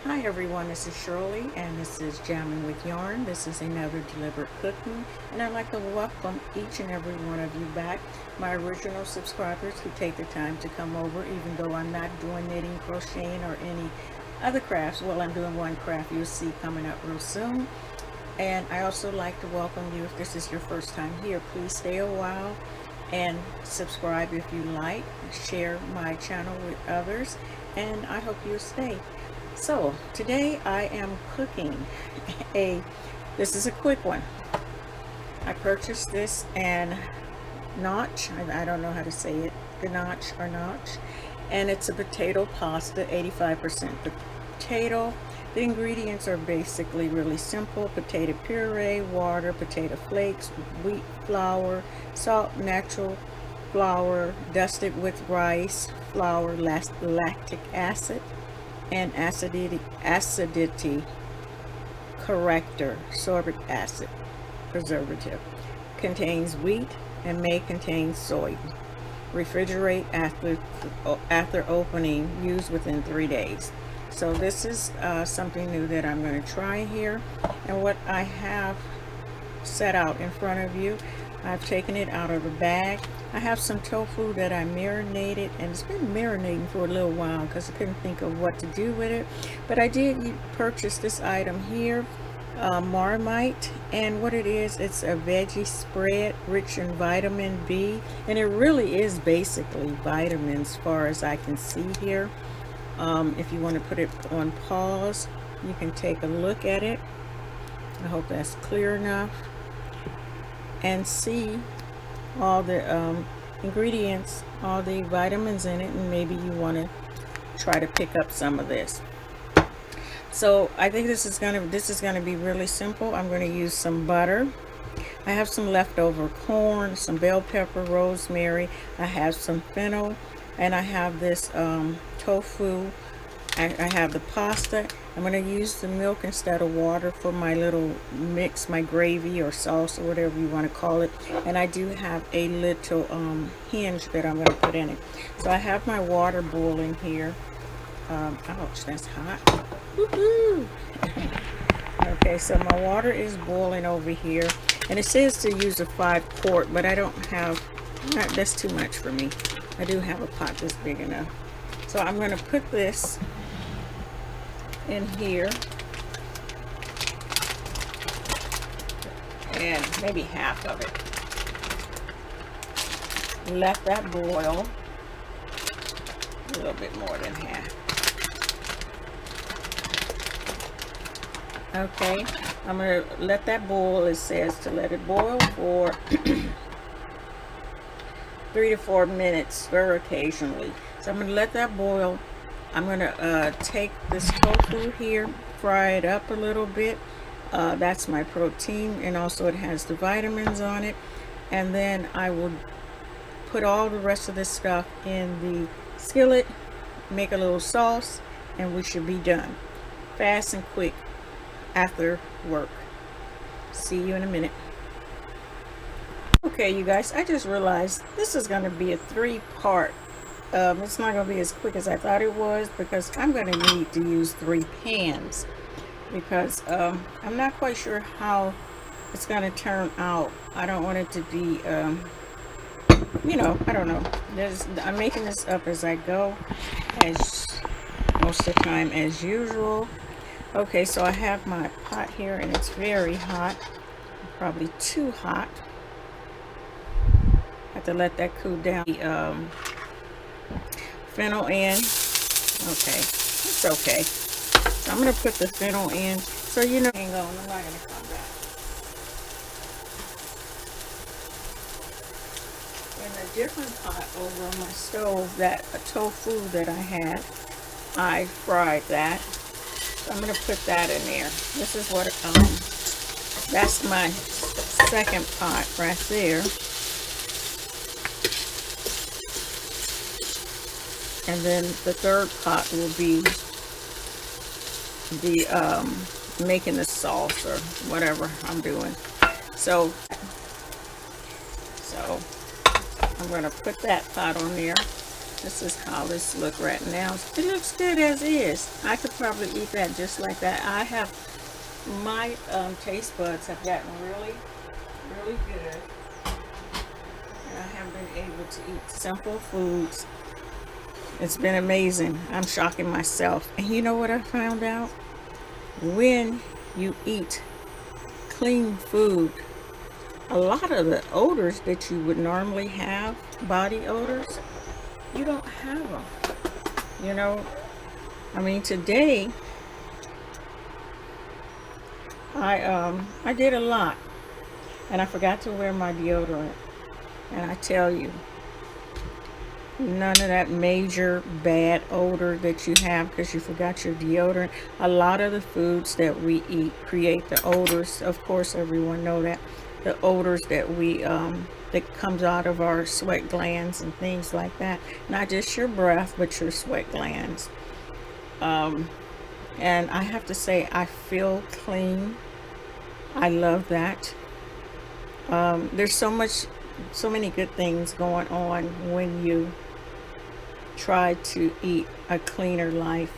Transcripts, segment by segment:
Hi everyone, this is Shirley and this is Jamming with Yarn. This is another deliberate cooking, and I'd like to welcome each and every one of you back, my original subscribers who take the time to come over even though I'm not doing knitting, crocheting, or any other crafts. Well, I'm doing one craft you'll see coming up real soon. And I also like to welcome you if this is your first time here. Please stay a while and subscribe if you like. Share my channel with others, and I hope you'll stay. So today I am cooking this is a quick one. I purchased this and notch, I don't know how to say it, ganache or notch, and it's a potato pasta, 85% potato. The ingredients are basically really simple: potato puree, water, potato flakes, wheat flour, salt, natural flour, dusted with rice flour, lactic acid, and acidity corrector, sorbic acid preservative. Contains wheat and may contain soy. Refrigerate after opening. Use within 3 days. So this is something new that I'm going to try here. And what I have set out in front of you, I've taken it out of the bag. I have some tofu that I marinated, and it's been marinating for a little while because I couldn't think of what to do with it. But I did purchase this item here, Marmite, and what it is, it's a veggie spread rich in vitamin B, and it really is basically vitamins as far as I can see here. If you want to put it on pause, you can take a look at it. I hope that's clear enough, and see all the ingredients, all the vitamins in it, and maybe you want to try to pick up some of this. So I think this is gonna be really simple. I'm going to use some butter. I have some leftover corn, some bell pepper, rosemary. I have some fennel, and I have this tofu. I have the pasta. I'm going to use the milk instead of water for my little mix, my gravy or sauce or whatever you want to call it. And I do have a little hinge that I'm going to put in it. So I have my water boiling here. Ouch, that's hot. Woohoo! Okay, so my water is boiling over here, and it says to use a 5-quart, but I don't have, that's too much for me. I do have a pot that's big enough. So I'm going to put this in here, and maybe half of it. Let that boil. A little bit more than half. Okay, I'm going to let that boil. It says to let it boil for 3 to 4 minutes, stir occasionally. So I'm going to let that boil. I'm going to take this tofu here, fry it up a little bit. That's my protein, and also it has the vitamins on it. And then I will put all the rest of this stuff in the skillet, make a little sauce, and we should be done. Fast and quick after work. See you in a minute. Okay, you guys, I just realized this is going to be a 3-part. It's not going to be as quick as I thought it was, because I'm going to need to use 3 pans, because I'm not quite sure how it's going to turn out. I don't want it to be you know, I don't know. I'm making this up as I go, as most of the time as usual. Okay, so I have my pot here, and it's very hot, probably too hot. I have to let that cool down. The fennel in. Okay, it's okay. So I'm going to put the fennel in. So you know, hang on, I'm not going to come back. In a different pot over on my stove, that tofu that I had, I fried that. So I'm going to put that in there. This is what that's my second pot right there. And then the third pot will be the making the sauce or whatever I'm doing. So I'm going to put that pot on there. This is how this looks right now. It looks good as is. I could probably eat that just like that. I have, my taste buds have gotten really, really good. And I have been able to eat simple foods. It's been amazing. I'm shocking myself. And you know what I found out? When you eat clean food, a lot of the odors that you would normally have, body odors, you don't have them. You know, I mean, today I did a lot, and I forgot to wear my deodorant. And I tell you, none of that major bad odor that you have because you forgot your deodorant. A lot of the foods that we eat create the odors. Of course, everyone know that. The odors that we that comes out of our sweat glands and things like that. Not just your breath, but your sweat glands. And I have to say, I feel clean. I love that. There's so many good things going on when you try to eat a cleaner life.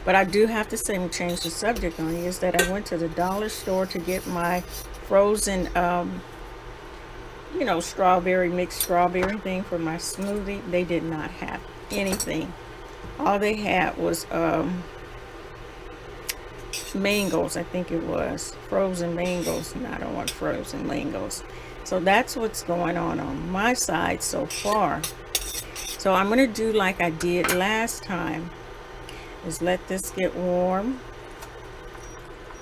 But I do have to say, I'm change the subject on you, is that I went to the dollar store to get my frozen you know, strawberry, mixed strawberry thing for my smoothie. They did not have anything. All they had was mangoes, I think it was frozen mangoes. No, I don't want frozen mangoes. So that's what's going on my side so far. So I'm going to do like I did last time, is let this get warm.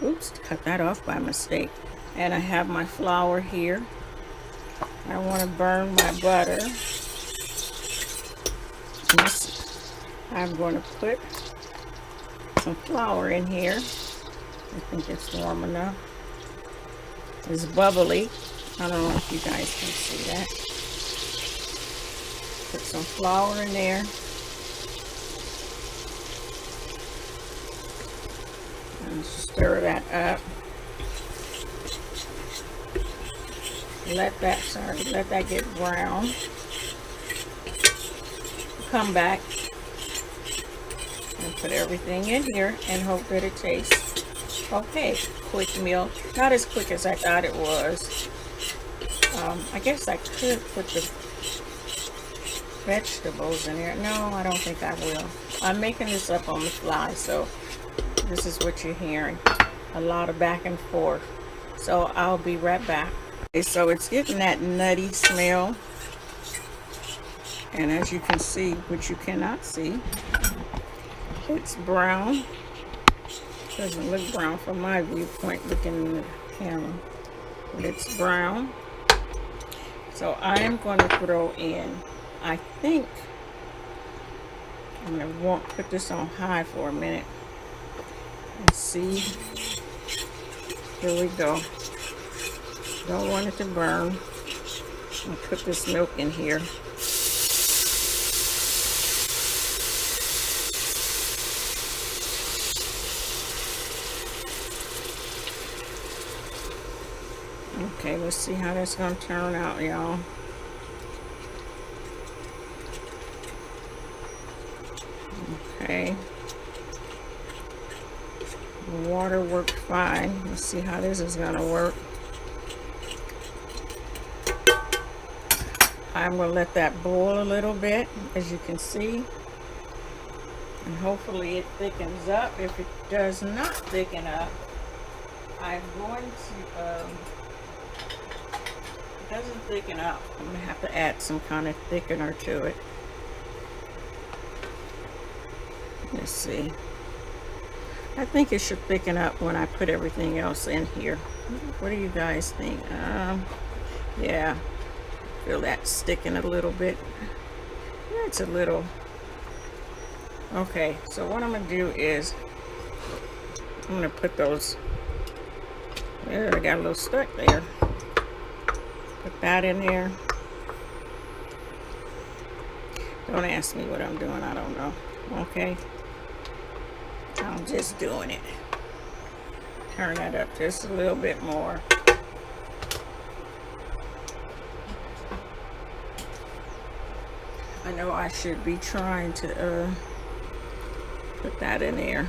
Oops, cut that off by mistake. And I have my flour here. I don't want to burn my butter. I'm going to put some flour in here. I think it's warm enough. It's bubbly. I don't know if you guys can see that. Put some flour in there. And stir that up. Let that get brown. Come back and put everything in here and hope that it tastes okay. Quick meal. Not as quick as I thought it was. I guess I could put the vegetables in there. No, I don't think I will. I'm making this up on the fly, so this is what you're hearing. A lot of back and forth. So I'll be right back. Okay, so it's getting that nutty smell. And as you can see, which you cannot see, it's brown. Doesn't look brown from my viewpoint looking in the camera. But it's brown. So I am going to throw in, I think, I'm going to put this on high for a minute. And see. Here we go. Don't want it to burn. I'll put this milk in here. Okay, let's see how that's going to turn out, y'all. Okay. The water worked fine. Let's see how this is going to work. I'm going to let that boil a little bit, as you can see. And hopefully it thickens up. If it does not thicken up, I'm going to, if it doesn't thicken up, I'm going to have to add some kind of thickener to it. Let's see. I think it should thicken up when I put everything else in here. What do you guys think? Yeah. Feel that sticking a little bit. Yeah, it's a little. Okay, so what I'm going to do is I'm going to put those. There, I got a little stuck there. Put that in there. Don't ask me what I'm doing. I don't know. Okay. I'm just doing it. Turn that up just a little bit more. I know I should be trying to put that in there.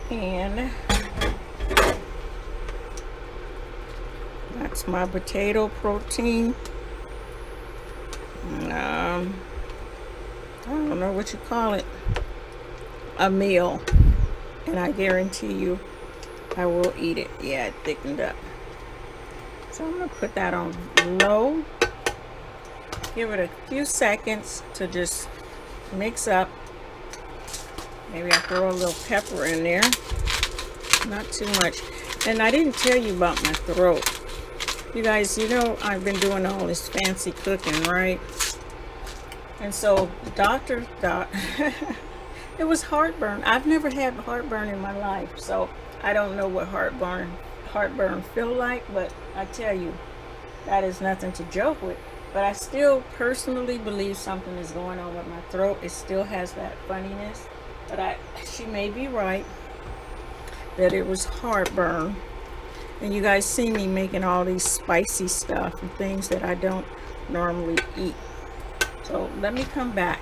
And that's my potato protein. I don't know what you call it, a meal, and I guarantee you I will eat it. Yeah, it thickened up. So I'm gonna put that on low, give it a few seconds to just mix up. Maybe I'll throw a little pepper in there, not too much. And I didn't tell you about my throat. You guys, you know I've been doing all this fancy cooking, right? And so doctor thought it was heartburn. I've never had heartburn in my life, so I don't know what heartburn feel like, but I tell you, that is nothing to joke with. But I still personally believe something is going on with my throat. It still has that funniness, but she may be right that it was heartburn. And you guys see me making all these spicy stuff and things that I don't normally eat. So let me come back.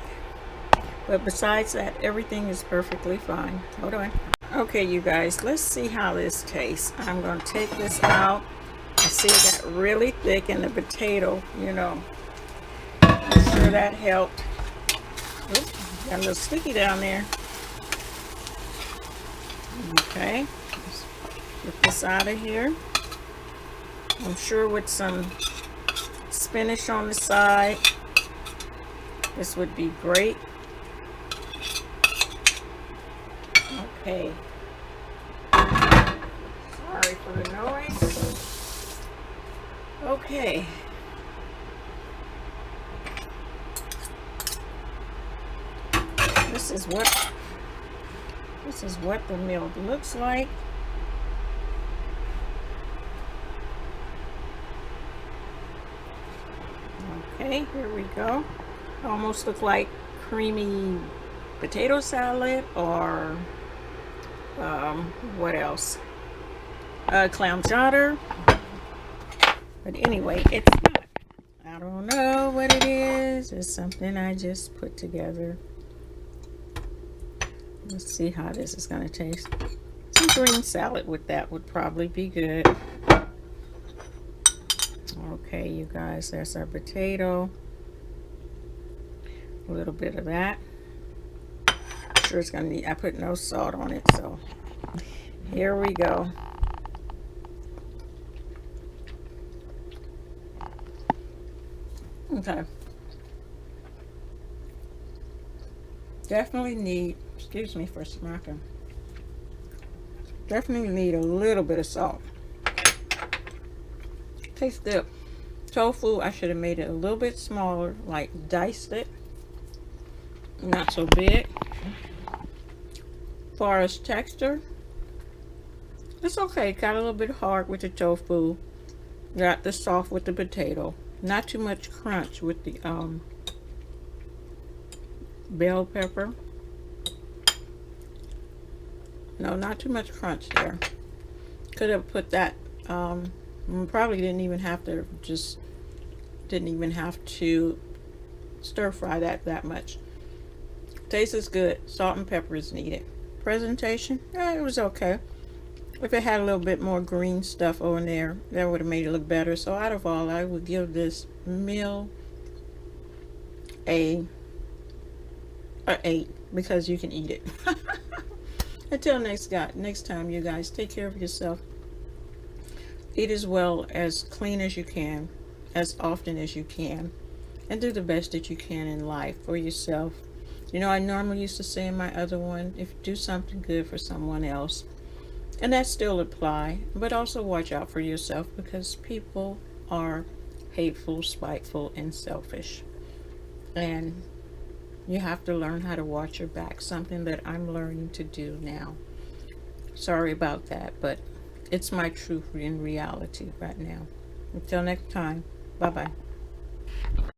But besides that, everything is perfectly fine. Hold on. Okay, you guys, let's see how this tastes. I'm going to take this out. I see it got really thick in the potato, you know. I'm sure that helped. Oops, got a little sticky down there. Okay, let's get this out of here. I'm sure with some spinach on the side, this would be great. Okay. Sorry for the noise. Okay. This is what the milk looks like. Okay, here we go. Almost look like creamy potato salad, or what else? Clam chowder. But anyway, it's not. I don't know what it is. It's something I just put together. Let's see how this is going to taste. Some green salad with that would probably be good. Okay, you guys, that's our potato. A little bit of that. I'm sure it's going to need, I put no salt on it, so here we go. Okay. Definitely need, excuse me for smacking. Definitely need a little bit of salt. Tastes good. Tofu, I should have made it a little bit smaller, like diced it. Not so big. As far as texture, it's okay. Got a little bit hard with the tofu. Got the soft with the potato. Not too much crunch with the bell pepper. No, not too much crunch there. Could have put that, probably didn't even have to stir fry that much. Taste is good. Salt and pepper is needed. Presentation, it was okay. If it had a little bit more green stuff over there, that would have made it look better. So out of all, I would give this meal a 8, because you can eat it. Until next time, you guys, take care of yourself. Eat as well, as clean as you can, as often as you can, and do the best that you can in life for yourself. You know, I normally used to say in my other one, if you do something good for someone else, and that still apply, but also watch out for yourself, because people are hateful, spiteful, and selfish. And you have to learn how to watch your back, something that I'm learning to do now. Sorry about that, but it's my truth in reality right now. Until next time, bye-bye.